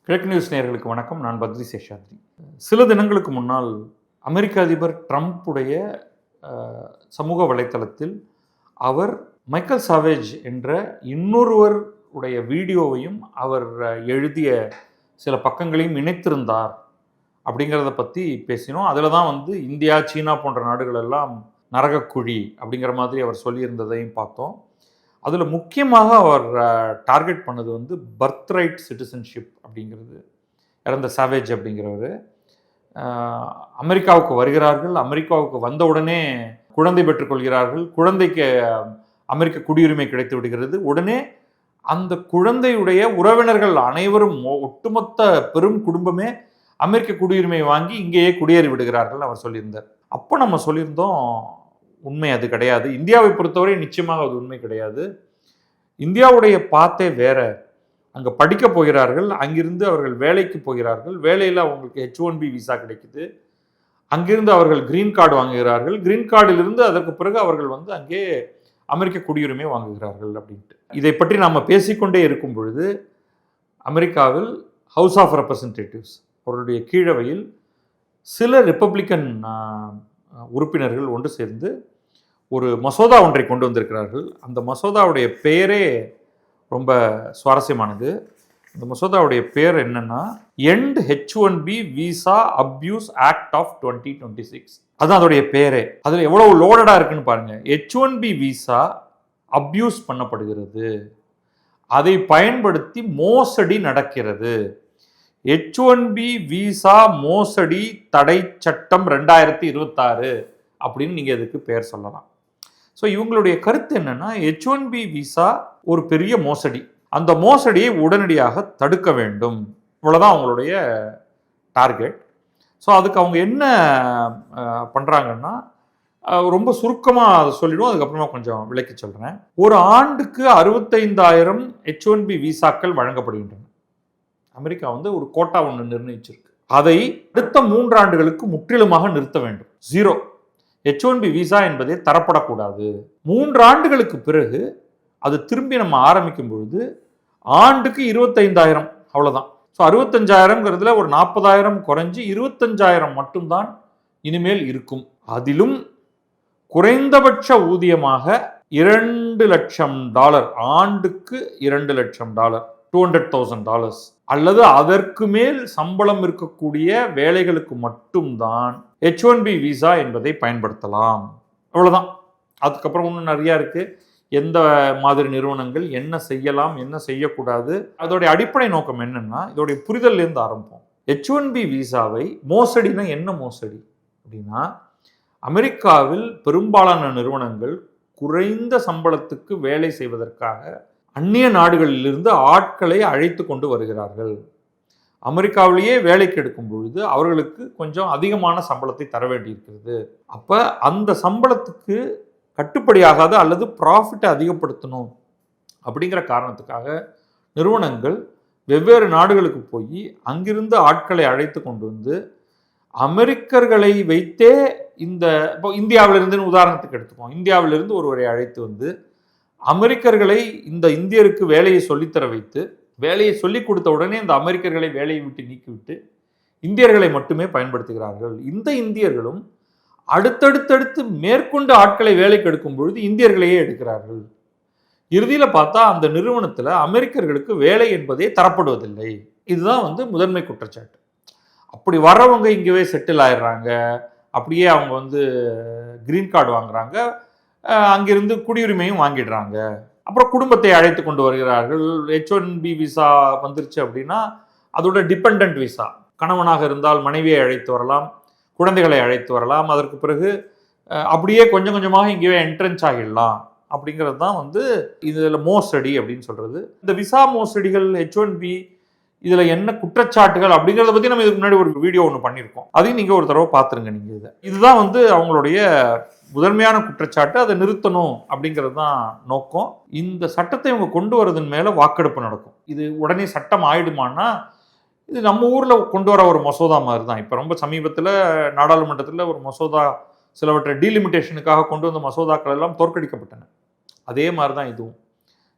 கிழக்கு நியூஸ் நேயர்களுக்கு வணக்கம். நான் பத்ரி சேஷாத்ரி. சில தினங்களுக்கு முன்னால் அமெரிக்க அதிபர் ட்ரம்ப்புடைய சமூக வலைத்தளத்தில் அவர் மைக்கேல் சாவேஜ் என்ற இன்னொருவர் உடைய வீடியோவையும் அவர் எழுதிய சில பக்கங்களையும் இணைத்திருந்தார் அப்படிங்கிறத பற்றி பேசினோம். அதில் தான் இந்தியா, சீனா போன்ற நாடுகள் எல்லாம் நரகக்குழி அப்படிங்கிற மாதிரி அவர் சொல்லியிருந்ததையும் பார்த்தோம். அதில் முக்கியமாக அவர் டார்கெட் பண்ணது பர்த் ரைட் சிட்டிசன்ஷிப் அப்படிங்கிறது. இறந்த சாவேஜ் அப்படிங்கிறவர் அமெரிக்காவுக்கு வருகிறார்கள். அமெரிக்காவுக்கு வந்தவுடனே குழந்தை பெற்றுக்கொள்கிறார்கள். குழந்தைக்கு அமெரிக்க குடியுரிமை கிடைத்து விடுகிறது. உடனே அந்த குழந்தையுடைய உறவினர்கள் அனைவரும், ஒட்டுமொத்த பெரும் குடும்பமே அமெரிக்க குடியுரிமை வாங்கி இங்கேயே குடியேறி விடுகிறார்கள் அவர் சொல்லியிருந்தார். அப்போ நம்ம சொல்லியிருந்தோம், உண்மை அது கிடையாது. இந்தியாவை பொறுத்தவரை நிச்சயமாக அது உண்மை கிடையாது. இந்தியாவுடைய பாத்தே வேற. அங்கே படிக்க போகிறார்கள், அங்கிருந்து அவர்கள் வேலைக்கு போகிறார்கள், வேலையில் அவங்களுக்கு H1B விசா கிடைக்குது, அங்கிருந்து அவர்கள் கிரீன் கார்டு வாங்குகிறார்கள், கிரீன் கார்டிலிருந்து அதற்கு பிறகு அவர்கள் அங்கே அமெரிக்க குடியுரிமை வாங்குகிறார்கள் அப்படின்ட்டு. இதை பற்றி நாம் பேசிக்கொண்டே இருக்கும் பொழுது அமெரிக்காவில் ஹவுஸ் ஆஃப் ரெப்ரசன்டேட்டிவ்ஸ் அவருடைய கீழவையில் சில ரிப்பப்ளிக்கன் உறுப்பினர்கள் ஒன்று சேர்ந்து ஒரு மசோதா ஒன்றை கொண்டு வந்திருக்கிறார்கள். அந்த மசோதாவுடைய பெயரே ரொம்ப சுவாரஸ்யமானது. இந்த மசோதாவுடைய பெயர் என்னன்னா, end H1B visa abuse act of 2026. அதுதான் அதோடைய பெயரே. அதில் எவ்வளவு லோடடா இருக்குன்னு பாருங்க. H1B விசா அப்யூஸ் பண்ணப்படுகிறது, அதை பயன்படுத்தி மோசடி நடக்கிறது. H1B விசா மோசடி தடை சட்டம் 2026 அப்படின்னு நீங்கள் இதுக்கு பெயர் சொல்லலாம். ஸோ இவங்களுடைய கருத்து என்னன்னா, H1B விசா ஒரு பெரிய மோசடி, அந்த மோசடியை உடனடியாக தடுக்க வேண்டும். இவ்வளோதான் அவங்களுடைய டார்கெட். ஸோ அதுக்கு அவங்க என்ன பண்ணுறாங்கன்னா, ரொம்ப சுருக்கமாக அதை சொல்லிடுவோம், அதுக்கப்புறமா கொஞ்சம் விளக்கி சொல்கிறேன். ஒரு ஆண்டுக்கு 65,000 H1B விசாக்கள் வழங்கப்படுகின்றன. அமெரிக்கா ஒரு கோட்டா ஒன்று நிர்ணயிச்சிருக்கு. அதை அடுத்த 3 ஆண்டுகளுக்கு முற்றிலுமாக நிறுத்த வேண்டும். 0 H1B விசா என்பதே தரப்படக்கூடாது. 3 ஆண்டுகளுக்கு பிறகு அது திரும்பி நம்ம ஆரம்பிக்கும் பொழுது ஆண்டுக்கு 25,000, அவ்வளோதான். ஸோ 65,000ங்கிறதுல ஒரு 40,000 குறைஞ்சி 25,000 மட்டும்தான் இனிமேல் இருக்கும். அதிலும் குறைந்தபட்ச ஊதியமாக $2,00,000, ஆண்டுக்கு $2,00,000, $200,000 அல்லது அதற்கு மேல் சம்பளம் இருக்கக்கூடிய வேலைகளுக்கு மட்டும்தான் H1B விசா என்பதை பயன்படுத்தலாம். அவ்வளோதான். அதுக்கப்புறம் இன்னும் நிறையா இருக்குது. எந்த மாதிரி நிறுவனங்கள் என்ன செய்யலாம், என்ன செய்யக்கூடாது, அதோடைய அடிப்படை நோக்கம் என்னன்னா, இதோடைய புரிதல்லேருந்து ஆரம்பிப்போம். H1B விசாவை மோசடினா என்ன மோசடி அப்படின்னா, அமெரிக்காவில் பெரும்பாலான நிறுவனங்கள் குறைந்த சம்பளத்துக்கு வேலை செய்வதற்காக அந்நிய நாடுகளிலிருந்து ஆட்களை அழைத்து கொண்டு வருகிறார்கள். அமெரிக்காவிலேயே வேலைக்கு எடுக்கும் பொழுது அவர்களுக்கு கொஞ்சம் அதிகமான சம்பளத்தை தர வேண்டியிருக்கிறது. அப்போ அந்த சம்பளத்துக்கு கட்டுப்படியாகாது அல்லது ப்ராஃபிட்டை அதிகப்படுத்தணும் அப்படிங்கிற காரணத்துக்காக நிறுவனங்கள் வெவ்வேறு நாடுகளுக்கு போய் அங்கிருந்து ஆட்களை அழைத்து கொண்டு வந்து அமெரிக்கர்களை வைத்தே இப்போ இந்தியாவிலிருந்து உதாரணத்துக்கு எடுத்துப்போம். இந்தியாவிலிருந்து ஒருவரை அழைத்து வந்து அமெரிக்கர்களை இந்த இந்தியருக்கு வேலையை சொல்லித்தர வைத்து, வேலையை சொல்லிக் கொடுத்த உடனே இந்த அமெரிக்கர்களை வேலையை விட்டு நீக்கிவிட்டு இந்தியர்களை மட்டுமே பயன்படுத்துகிறார்கள். இந்த இந்தியர்களும் அடுத்தடுத்தடுத்து மேற்கொண்டு ஆட்களை வேலைக்கு எடுக்கும் பொழுது இந்தியர்களையே எடுக்கிறார்கள். இறுதியில் பார்த்தா அந்த நிறுவனத்தில் அமெரிக்கர்களுக்கு வேலை என்பதே தரப்படுவதில்லை. இதுதான் முதன்மை குற்றச்சாட்டு. அப்படி வர்றவங்க இங்கேவே செட்டில் ஆயிடுறாங்க, அப்படியே அவங்க கிரீன் கார்டு வாங்குறாங்க, அங்கிருந்து குடியுரிமையும் வாங்கிடுறாங்க. அப்புறம் குடும்பத்தை அழைத்து கொண்டு வருகிறார்கள். H1B விசா வந்துருச்சு அப்படின்னா அதோட டிபெண்ட் விசா, கணவனாக இருந்தால் மனைவியை அழைத்து வரலாம், குழந்தைகளை அழைத்து வரலாம். அதற்கு பிறகு அப்படியே கொஞ்சம் கொஞ்சமாக இங்கேயே என்ட்ரன்ஸ் ஆகிடலாம். அப்படிங்கிறது தான் இதில் மோசடி அப்படின்னு சொல்கிறது. இந்த விசா மோசடிகள், H1B இதில் என்ன குற்றச்சாட்டுகள் அப்படிங்கிறத பற்றி நம்ம இதுக்கு முன்னாடி ஒரு வீடியோ ஒன்று பண்ணியிருக்கோம். அதையும் நீங்கள் ஒரு தடவை பார்த்துருங்க. நீங்கள் இதுதான் அவங்களுடைய முதன்மையான குற்றச்சாட்டு. அதை நிறுத்தணும் அப்படிங்கிறது தான் நோக்கம். இந்த சட்டத்தை இவங்க கொண்டு வரதன் மேலே வாக்கெடுப்பு நடக்கும். இது உடனே சட்டம் ஆயிடுமான்னா, இது நம்ம ஊரில் கொண்டு வர ஒரு மசோதா மாதிரி தான். இப்போ ரொம்ப சமீபத்தில் நாடாளுமன்றத்தில் ஒரு மசோதா சிலவற்றை டீலிமிட்டேஷனுக்காக கொண்டு வந்த மசோதாக்கள் எல்லாம் தோற்கடிக்கப்பட்டன. அதே மாதிரி தான் இதுவும்.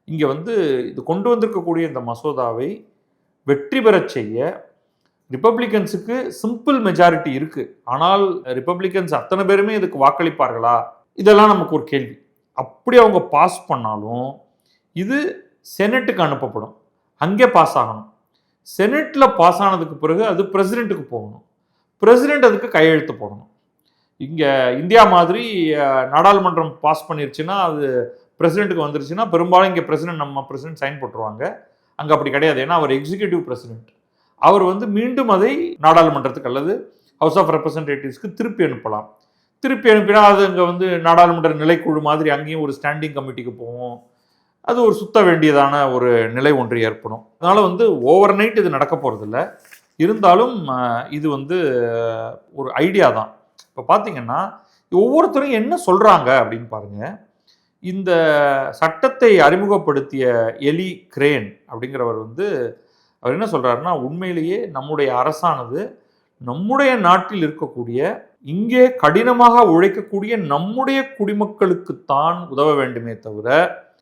இங்கே இது கொண்டு வந்திருக்கக்கூடிய இந்த மசோதாவை வெற்றி பெறச் செய்ய ரிப்பப்ளிகன்ஸுக்கு சிம்பிள் மெஜாரிட்டி இருக்கு. ஆனால் ரிப்பப்ளிகன்ஸ் அத்தனை பேருமே இதுக்கு வாக்களிப்பார்களா? இதெல்லாம் நமக்கு ஒரு கேள்வி. அப்படி அவங்க பாஸ் பண்ணாலும் இது செனட்டுக்கு அனுப்பப்படும். அங்கே பாஸ் ஆகணும். செனட்ல பாஸ் ஆனதுக்கு பிறகு அது பிரசிடென்ட்டுக்கு போகணும். பிரசிடென்ட் அதுக்கு கையெழுத்து போடணும். இங்கே இந்தியா மாதிரி நாடாளுமன்றம் பாஸ் பண்ணிருச்சுன்னா அது பிரசிடென்ட்டுக்கு வந்துருச்சுன்னா பெரும்பாலும் இங்கே நம்ம பிரசிடென்ட் சைன் போட்டுருவாங்க. அங்கே அப்படி கிடையாது. ஏன்னா அவர் எக்ஸிக்யூட்டிவ் பிரசிடென்ட். அவர் மீண்டும் அதை நாடாளுமன்றத்துக்கு அல்லது ஹவுஸ் ஆஃப் ரெப்ரசன்டேட்டிவ்ஸ்க்கு திருப்பி அனுப்பலாம். திருப்பி அனுப்பினா அது அங்கே நாடாளுமன்ற நிலைக்குழு மாதிரி அங்கேயும் ஒரு ஸ்டாண்டிங் கமிட்டிக்கு போகும். அது ஒரு சுத்த வேண்டியதான ஒரு நிலை ஒன்று ஏற்படும். அதனால் ஓவர் நைட் இது நடக்க போகிறதில்ல. இருந்தாலும் இது ஒரு ஐடியா தான். இப்போ பார்த்தீங்கன்னா ஒவ்வொருத்தரும் என்ன சொல்கிறாங்க அப்படின்னு பாருங்கள். இந்த சட்டத்தை அறிமுகப்படுத்திய எலி கிரேன் அப்படிங்கிறவர் அவர் என்ன சொல்கிறாருன்னா, உண்மையிலேயே நம்முடைய அரசானது நம்முடைய நாட்டில் இருக்கக்கூடிய இங்கே கடினமாக உழைக்கக்கூடிய நம்முடைய குடிமக்களுக்குத்தான் உதவ வேண்டுமே தவிர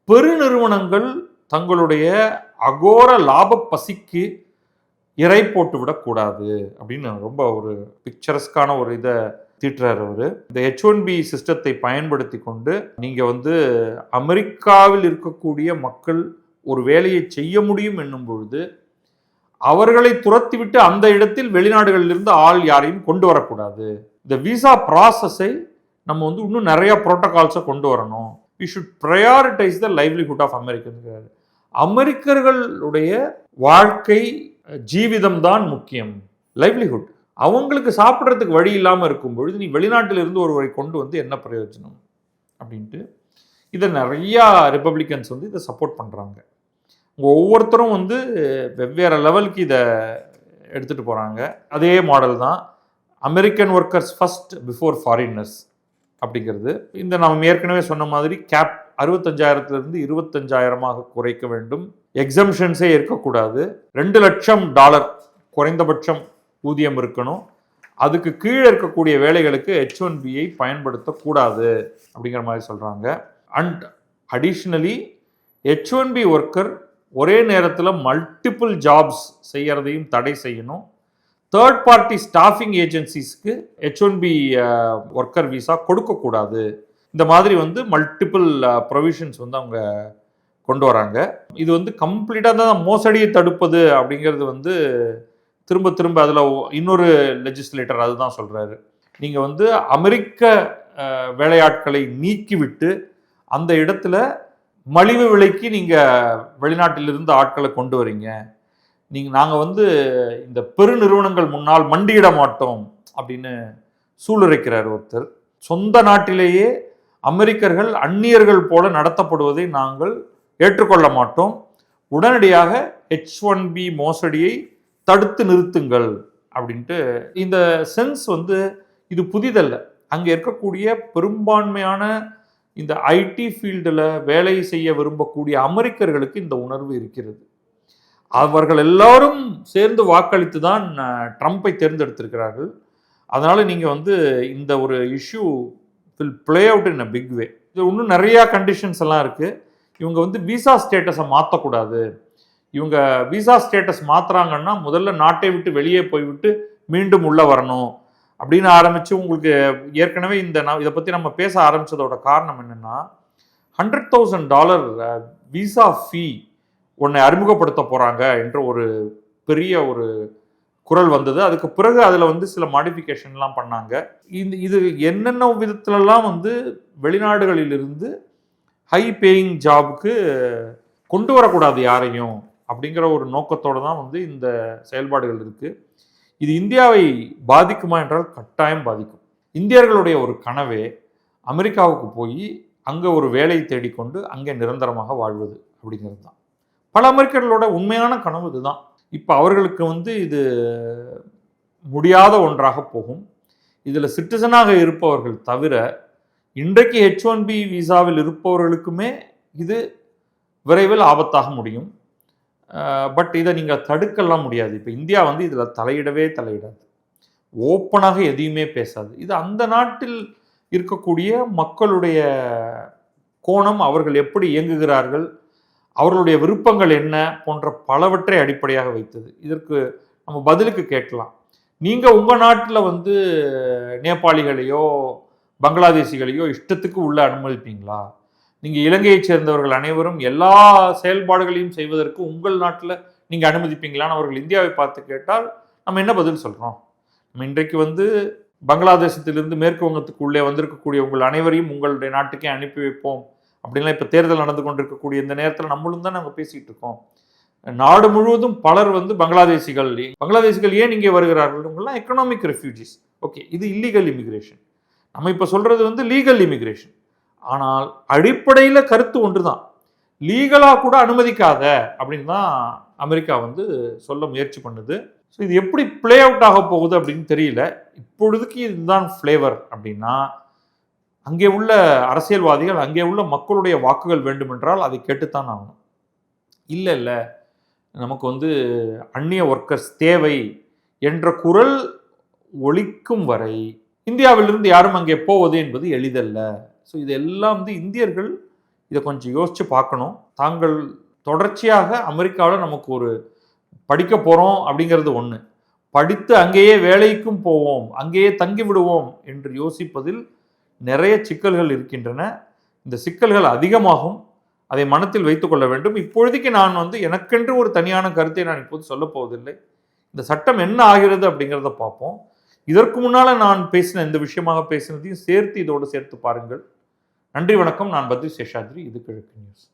பெருநிறுவனங்கள் தங்களுடைய அகோர லாப பசிக்கு இறை போட்டு விடக்கூடாது அப்படின்னு ரொம்ப ஒரு பிக்சரஸ்கான ஒரு இதை தீட்டுறார் அவர். இந்த H1B சிஸ்டத்தை பயன்படுத்தி கொண்டு நீங்கள் அமெரிக்காவில் இருக்கக்கூடிய மக்கள் ஒரு வேலையை செய்ய முடியும் என்னும் பொழுது அவர்களை துரத்திவிட்டு அந்த இடத்தில் வெளிநாடுகளிலிருந்து ஆள் யாரையும் கொண்டு வரக்கூடாது. இந்த விசா ப்ராசஸை நம்ம இன்னும் நிறைய புரோட்டோகால்ஸை கொண்டு வரணும். We should prioritise the livelihood of Americans. அமெரிக்கர்களுடைய வாழ்க்கை ஜீவிதம் தான் முக்கியம். லைவ்லிஹுட் அவங்களுக்கு சாப்பிட்றதுக்கு வழி இல்லாமல் இருக்கும் பொழுது நீ வெளிநாட்டிலிருந்து ஒருவரை கொண்டு என்ன பிரயோஜனம் அப்படின்ட்டு இதை நிறையா ரிப்பப்ளிகன்ஸ் இதை சப்போர்ட் பண்ணுறாங்க. ஒவ்வொருத்தரும் வெவ்வேறு லெவலுக்கு இதை எடுத்துகிட்டு போகிறாங்க. அதே மாடல் தான் American workers first before foreigners அப்படிங்கிறது. இந்த நாம் ஏற்கனவே சொன்ன மாதிரி கேப் 65,000 25,000 குறைக்க வேண்டும். எக்ஸம்ஷன்ஸே இருக்கக்கூடாது. $2 லட்சம் குறைந்தபட்சம் ஊதியம் இருக்கணும். அதுக்கு கீழே இருக்கக்கூடிய வேலைகளுக்கு H1Bயை பயன்படுத்தக்கூடாது அப்படிங்கிற மாதிரி சொல்கிறாங்க. அண்ட் அடிஷ்னலி H1B ஒர்க்கர் ஒரே நேரத்தில் மல்டிபிள் ஜாப்ஸ் செய்கிறதையும் தடை செய்யணும். தேர்ட் பார்ட்டி ஸ்டாஃபிங் ஏஜென்சிஸ்க்கு H1B ஒர்க்கர் விசா கொடுக்கக்கூடாது. இந்த மாதிரி மல்டிபிள் ப்ரொவிஷன்ஸ் அவங்க கொண்டு வராங்க. இது கம்ப்ளீட்டாக தான் மோசடியை தடுப்பது அப்படிங்கிறது திரும்ப திரும்ப அதில் இன்னொரு லெஜிஸ்லேட்டர் அதுதான் சொல்கிறாரு. நீங்கள் அமெரிக்க வேலையாட்களை நீக்கிவிட்டு அந்த இடத்துல மலிவு விலைக்கு நீங்கள் வெளிநாட்டிலிருந்து ஆட்களை கொண்டு வரீங்க. நாங்கள் இந்த பெருநிறுவனங்கள் முன்னால் மண்டியிட மாட்டோம் அப்படின்னு சூளுரைக்கிறார் ஒருத்தர். சொந்த நாட்டிலேயே அமெரிக்கர்கள் அந்நியர்கள் போல நடத்தப்படுவதை நாங்கள் ஏற்றுக்கொள்ள மாட்டோம். உடனடியாக H1B மோசடியை தடுத்து நிறுத்துங்கள் அப்படின்ட்டு. இந்த சென்ஸ் இது புதிதல்ல. அங்கே இருக்கக்கூடிய பெரும்பான்மையான இந்த ஐடி ஃபீல்டில் வேலை செய்ய விரும்பக்கூடிய அமெரிக்கர்களுக்கு இந்த உணர்வு இருக்கிறது. அவர்கள் எல்லாரும் சேர்ந்து வாக்களித்து தான் ட்ரம்ப்பை தேர்ந்தெடுத்திருக்கிறார்கள். அதனால் நீங்கள் இந்த ஒரு issue will play out in a big way. இது இன்னும் நிறையா கண்டிஷன்ஸ் எல்லாம் இருக்குது. இவங்க விசா ஸ்டேட்டஸை மாற்றக்கூடாது. இவங்க விசா ஸ்டேட்டஸ் மாற்றுறாங்கன்னா முதல்ல நாட்டை விட்டு வெளியே போய்விட்டு மீண்டும் உள்ளே வரணும் அப்படின்னு ஆரம்பித்து உங்களுக்கு ஏற்கனவே இதை பற்றி நம்ம பேச ஆரம்பித்ததோட காரணம் என்னென்னா, $100,000 விசா ஃபீ ஒன்றை அறிமுகப்படுத்த போகிறாங்க என்ற ஒரு பெரிய ஒரு குரல் வந்தது. அதுக்கு பிறகு அதில் சில மாடிஃபிகேஷன்லாம் பண்ணாங்க. இது என்னென்ன விதத்துலலாம் வெளிநாடுகளிலிருந்து ஹை பேயிங் ஜாபுக்கு கொண்டு வரக்கூடாது யாரையும் அப்படிங்கிற ஒரு நோக்கத்தோடு தான் இந்த செயல்பாடுகள் இருக்குது. இது இந்தியாவை பாதிக்குமா என்றால் கட்டாயம் பாதிக்கும். இந்தியர்களுடைய ஒரு கனவே அமெரிக்காவுக்கு போய் அங்கே ஒரு வேலையை தேடிக்கொண்டு அங்கே நிரந்தரமாக வாழ்வது அப்படிங்கிறது தான். பல அமெரிக்கர்களோட உண்மையான கனவு இதுதான். இப்போ அவர்களுக்கு இது முடியாத ஒன்றாக போகும். இதில் சிட்டிசனாக இருப்பவர்கள் தவிர இன்றைக்கு H1B விசாவில் இருப்பவர்களுக்குமே இது விரைவில் ஆபத்தாக முடியும். பட் இதை நீங்கள் தடுக்கலாம் முடியாது. இப்போ இந்தியா இதில் தலையிடாது. ஓப்பனாக எதையுமே பேசாது. இது அந்த நாட்டில் இருக்கக்கூடிய மக்களுடைய கோணம், அவர்கள் எப்படி இயங்குகிறார்கள், அவர்களுடைய விருப்பங்கள் என்ன போன்ற பலவற்றை அடிப்படையாக வைத்தது. இதற்கு நம்ம பதிலுக்கு கேட்கலாம். நீங்கள் உங்கள் நாட்டில் வந்து நேபாளிகளையோ பங்களாதேசிகளையோ இஷ்டத்துக்கு உள்ள அனுமதிப்பீங்களா? நீங்கள் இலங்கையைச் சேர்ந்தவர்கள் அனைவரும் எல்லா செயல்பாடுகளையும் செய்வதற்கு உங்கள் நாட்டில் நீங்கள் அனுமதிப்பீங்களான்னு அவர்கள் இந்தியாவை பார்த்து கேட்டால் நம்ம என்ன பதில் சொல்கிறோம்? நம்ம இன்றைக்கு வந்து பங்களாதேசத்திலிருந்து மேற்கு வங்கத்துக்கு உள்ளே வந்திருக்கக்கூடிய உங்கள் அனைவரையும் உங்களுடைய நாட்டுக்கே அனுப்பி வைப்போம் அப்படின்லாம் இப்போ தேர்தல் நடந்து கொண்டிருக்கக்கூடிய இந்த நேரத்தில் நம்மளும் தான் நாங்கள் பேசிகிட்டு இருக்கோம். நாடு முழுவதும் பலர் வந்து பங்களாதேசிகள் ஏன் இங்கே வருகிறார்கள்? இவங்கெல்லாம் எக்கனாமிக் ரெஃப்யூஜிஸ். ஓகே, இது இல்லீகல் இமிகிரேஷன். நம்ம இப்போ சொல்கிறது வந்து லீகல் இமிகிரேஷன். ஆனால் அடிப்படையில் கருத்து ஒன்று தான். லீகலாக கூட அனுமதிக்காத அப்படின்னு தான் அமெரிக்கா வந்து சொல்ல முயற்சி பண்ணுது. ஸோ இது எப்படி பிளே அவுட் ஆக போகுது அப்படின்னு தெரியல. இப்பொழுதுக்கு இதுதான் ஃப்ளேவர் அப்படின்னா, அங்கே உள்ள அரசியல்வாதிகள், அங்கே உள்ள மக்களுடைய வாக்குகள் வேண்டுமென்றால் அதை கேட்டுத்தான் ஆகணும். இல்லை நமக்கு வந்து அந்நிய ஒர்க்கர்ஸ் தேவை என்ற குரல் ஒலிக்கும் வரை இந்தியாவிலிருந்து யாரும் அங்கே போவது என்பது எளிதல்ல. ஸோ இதெல்லாம் வந்து இந்தியர்கள் இதை கொஞ்சம் யோசித்து பார்க்கணும். தாங்கள் தொடர்ச்சியாக அமெரிக்காவில் நமக்கு ஒரு படிக்க போகிறோம் அப்படிங்கிறது ஒன்று, படித்து அங்கேயே வேலைக்கும் போவோம், அங்கேயே தங்கி விடுவோம் என்று யோசிப்பதில் நிறைய சிக்கல்கள் இருக்கின்றன. இந்த சிக்கல்கள் அதிகமாகும். அதை மனத்தில் வைத்துக் கொள்ள வேண்டும். இப்பொழுதைக்கு நான் வந்து எனக்கென்று ஒரு தனியான கருத்தை நான் இப்போது சொல்ல போவதில்லை. இந்த சட்டம் என்ன ஆகிறது அப்படிங்கிறத பார்ப்போம். இதற்கு முன்னால் நான் பேசின இந்த விஷயமாக பேசினதையும் சேர்த்து இதோடு சேர்த்து பாருங்கள். நன்றி, வணக்கம். நான் பத்ரி சேஷாத்ரி. இது கிழக்கு நியூஸ்.